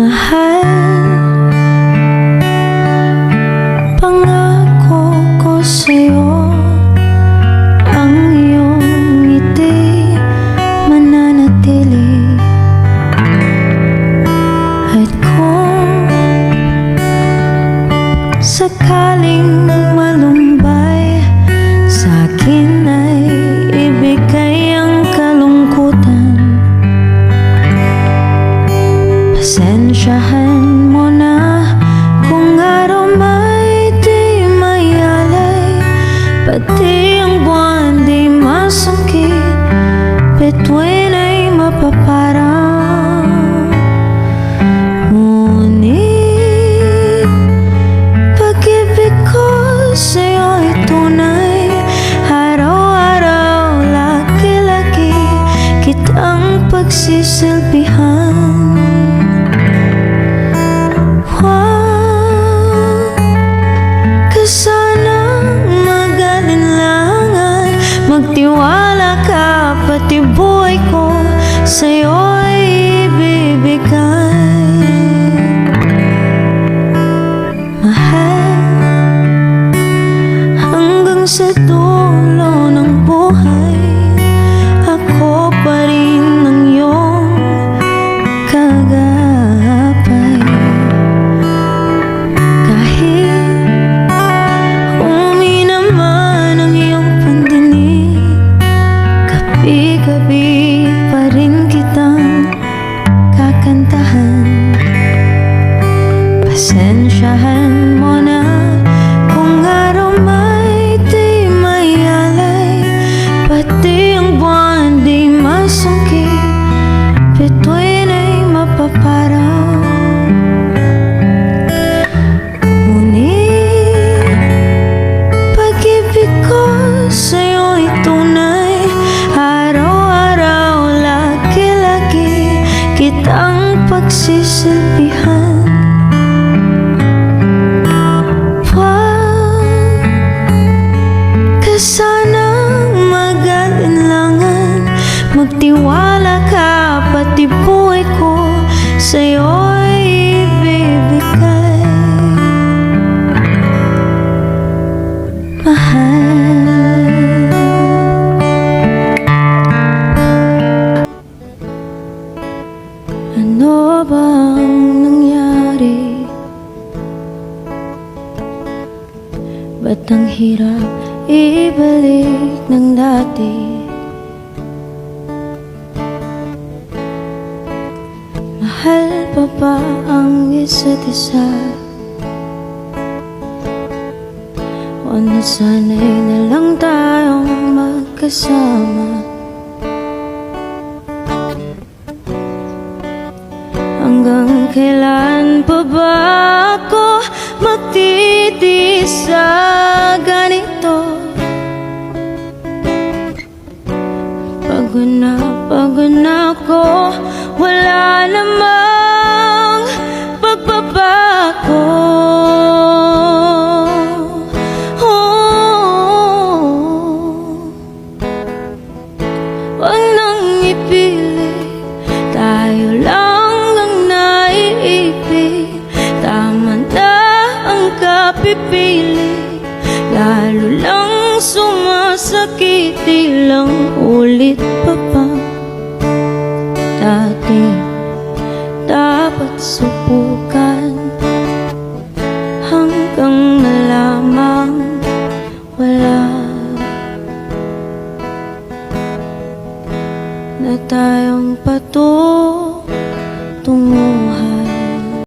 Mahal, pangako ko sa'yo, ang iyong ngiti mananatili. At kung sakaling malumbay, sa'kin ay ibigay ang kalungkutan. Pasensyahan mo na kung araw may di mayalay, pati ang buwan di masungkit, bituin ay mapaparang. Ngunit pag-ibig ko sa'yo ay tunay, araw-araw, lagi-lagi kitang pagsisilbihan. Magtiwala ka, pati buhay ko sa'yo'y ibibigay. Mahal, hanggang sa dulo ng buhay, ako pa rin ang iyong kagapay. Kahit naman ang iyong pandinig, gabi-gabi pa rin kitang kakantahan. Pasensyahan mo na kung araw may di mayalay, pati ang buwan di masungkit, bituin ay mapaparaw. Sa'yo'y tunay, araw-araw, lagi-lagi kitang pagsisilbihan. Huwag ka sanang mag-alinlangan, magtiwala ka, pati buhay ko sa'yo'y ibibigay. Mahal, ano bang nangyari? Ba't ang hirap ibalik ng dati? Mahal pa ba ang isa't isa? O nasanay na lang tayong magkasama? Hanggang kailan pa ba ako magtitiis sa ganito? Pagod na ako, wala namang pagbabago. Huwag nang ipilit, tayo lang ang naiibig. Tama na ang kapipili, lalo lang sumasakit. Ilang ulit pa ba dati dapat subukan, hanggang malamang wala na tayong patungo.